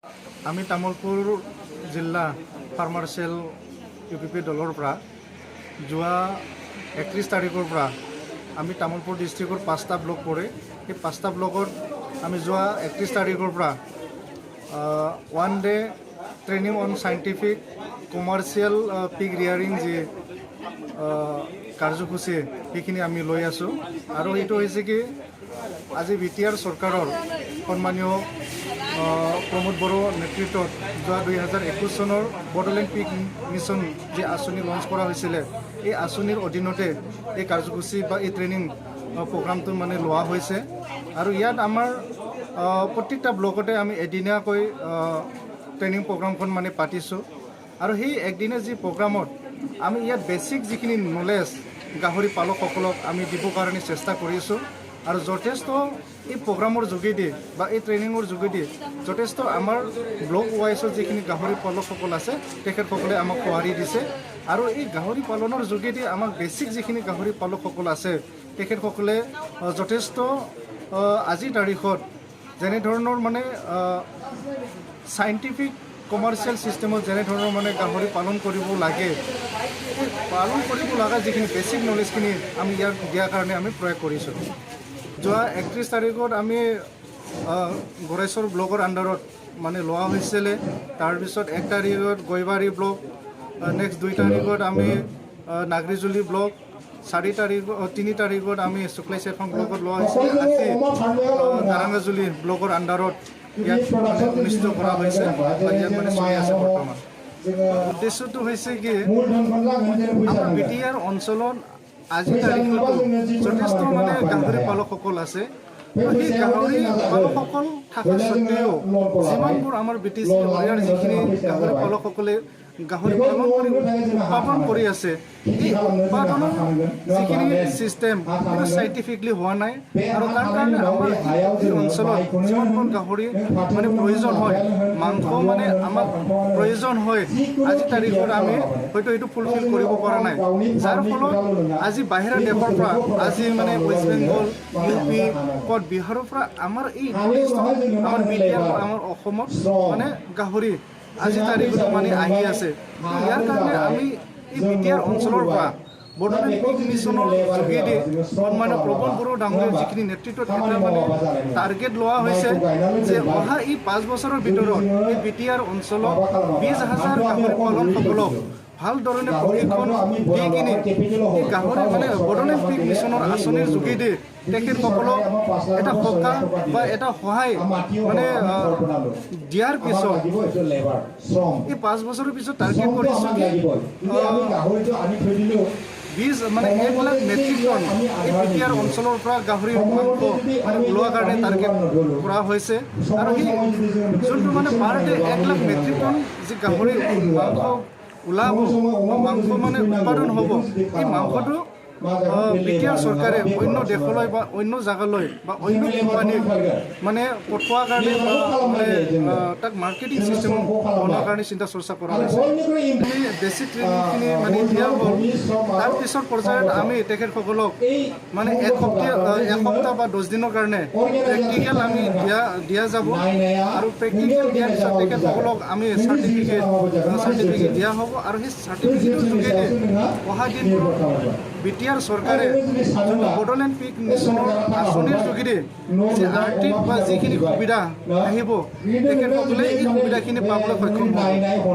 আমি তামুলপুৰ জিলা ফাৰ্মাৰ্চেল ইউপিপি দলৰ পৰা যোৱা 31 তাৰিখৰ পৰা আমি তামুলপুৰ ডিষ্ট্ৰিক্টৰ 5টা ব্লক পৰে। এই 5টা ব্লকত আমি যোৱা 31 তাৰিখৰ পৰা one day training on scientific commercial pig rearing যি কাৰ্যসূচী সেইখিনি আমি লৈ আছোঁ। আৰু এইটো হৈছে কি আজি বিটিআৰ চৰকাৰৰ সন্মানীয় প্ৰমোদ বড়ো নেতৃত্বত যোৱা 2021 চনৰ বড়োলেণ্ড পিগ মিছন যি আঁচনি লঞ্চ কৰা হৈছিলে, এই আঁচনিৰ অধীনতে এই কাৰ্যসূচী বা এই ট্ৰেইনিং প্ৰগ্ৰামটো মানে লোৱা হৈছে। আৰু ইয়াত আমাৰ প্ৰত্যেকটা ব্লকতে আমি এদিনীয়াকৈ ট্ৰেইনিং প্ৰগ্ৰামখন মানে পাতিছোঁ। আৰু সেই একদিনীয়া যি প্ৰগ্ৰামত আমি ইয়াত বেছিক যিখিনি নলেজ গাহৰি পালকসকলক আমি দিবৰ কাৰণে চেষ্টা কৰিছোঁ। আৰু যথেষ্ট এই প্ৰগ্ৰামৰ যোগেদি বা এই ট্ৰেইনিঙৰ যোগেদি যথেষ্ট আমাৰ ব্লক ৱাইজৰ যিখিনি গাহৰি পালকসকল আছে তেখেতসকলে আমাক সঁহাৰি দিছে। আৰু এই গাহৰি পালনৰ যোগেদি আমাক বেছিক যিখিনি গাহৰি পালকসকল আছে তেখেতসকলে যথেষ্ট আজিৰ তাৰিখত যেনেধৰণৰ মানে চাইণ্টিফিক কমাৰ্চিয়েল ছিষ্টেমত যেনেধৰণৰ মানে গাহৰি পালন কৰিব লাগে, এই পালন কৰিব লগা যিখিনি বেছিক নলেজখিনি আমি ইয়াক দিয়াৰ কাৰণে আমি প্ৰয়াস কৰিছোঁ। যোৱা 31 তাৰিখত আমি গড়েশ্বৰ ব্লকৰ আণ্ডাৰত মানে লোৱা হৈছিলে। তাৰপিছত 1 তাৰিখত গৈবাৰী ব্লক, নেক্সট 2 তাৰিখত আমি নাগৰিজুলি ব্লক, 3 তাৰিখত আমি শুক্লাই চেৰফাং ব্লকত লোৱা হৈছিলে। আজি নাৰাংগাজুলি ব্লকৰ আণ্ডাৰত ইয়াত মানে অনুষ্ঠিত কৰা হৈছে বা ইয়াত মানে চলি আছে বৰ্তমান। উদ্দেশ্যটো হৈছে কি আমাৰ বিটিআৰ অঞ্চলত আজিৰ তাৰিখতো যথেষ্ট মানে গাহৰি পালকসকল আছে। সেই গাহৰি পালকসকল থকা স্বত্বেও যিমানবোৰ আমাৰ BTC এৰিয়াৰ যিখিনি গাহৰি পালকসকলে গাহৰি পালন কৰি উৎপাদন কৰি আছে, এই উৎপাদনৰ যিখিনি ছিষ্টেম সেইটো চাইণ্টিফিকলি হোৱা নাই। আৰু তাৰ কাৰণে আমাৰ এই অঞ্চলত যিমানবোৰ গাহৰি মানে প্ৰয়োজন হয়, মাংস মানে আমাক প্ৰয়োজন হয়, আজিৰ তাৰিখত আমি হয়তো এইটো ফুলফিল কৰিব পৰা নাই। যাৰ ফলত আজি বাহিৰা দেশৰ পৰা আজি মানে ৱেষ্ট বেংগল, UP, ক'ত বিহাৰৰ পৰা আমাৰ এই আমাৰ বিটিআৰ আমাৰ অসমত মানে গাহৰি আজিৰ তাৰিখত মানে আহি আছে। ইয়াৰ কাৰণে আমি এই বিটিআৰ অঞ্চলৰ পৰা বড়োলেণ্ড পিগ মিছনৰ যোগেদি সন্মানীয় প্ৰমোদ বড়ো ডাঙৰীয়াৰ যিখিনি নেতৃত্বত এটা মানে টাৰ্গেট লোৱা হৈছে যে অহা এই 5 বছৰৰ ভিতৰত এই বিটিআৰ অঞ্চলত 20,000 গাহৰি পালকসকলক ভাল ধৰণে প্ৰশিক্ষণ দি কিনে এই গাহৰি মানে বড়োলেণ্ড পিগ মিছনৰ আঁচনিৰ যোগেদি তেখেতসকলক এটা সকাহ বা এটা সহায় মানে দিয়াৰ পিছত এই 5 বছৰৰ পিছত টাৰ্গেট কৰিছোঁ কি 1 লাখ মেট্ৰিক টন এই বিটিআৰ অঞ্চলৰ পৰা গাহৰি মাংস মানে ওলোৱাৰ কাৰণে টাৰ্গেট কৰা হৈছে। আৰু সেই যোনটো মানে per day 1 lakh metric ton যি গাহৰি মাংস ওলাব বা মাংস মানে উৎপাদন হ'ব, এই মাংসটো বিটিআৰ চৰকাৰে অন্য দেশলৈ বা অন্য জেগালৈ বা অন্য কোম্পানীক মানে পঠোৱাৰ কাৰণে মানে তাক মাৰ্কেটিং ছিষ্টেম বনোৱাৰ কাৰণে চিন্তা চৰ্চা কৰা হৈছে। বেছিক ট্ৰেইনিংখিনি মানে দিয়া হ'ল। তাৰ পিছৰ পৰ্যায়ত আমি তেখেতসকলক মানে এক সপ্তাহ বা 10 দিনৰ কাৰণে প্ৰেক্টিকেল আমি দিয়া যাব। আৰু প্ৰেক্টিকেল দিয়াৰ পিছত তেখেতসকলক আমি চাৰ্টিফিকেট দিয়া হ'ব। আৰু সেই চাৰ্টিফিকেটৰ যোগেদি অহা দিনবোৰ বিটিআৰ চৰকাৰে বড়োলেণ্ড পিগ মিছনৰ আঁচনিৰ যোগেদি যে আৰ্থিক বা যিখিনি সুবিধা আহিব তেখেতসকলে এই সুবিধাখিনি পাবলৈ সক্ষম হ'ব।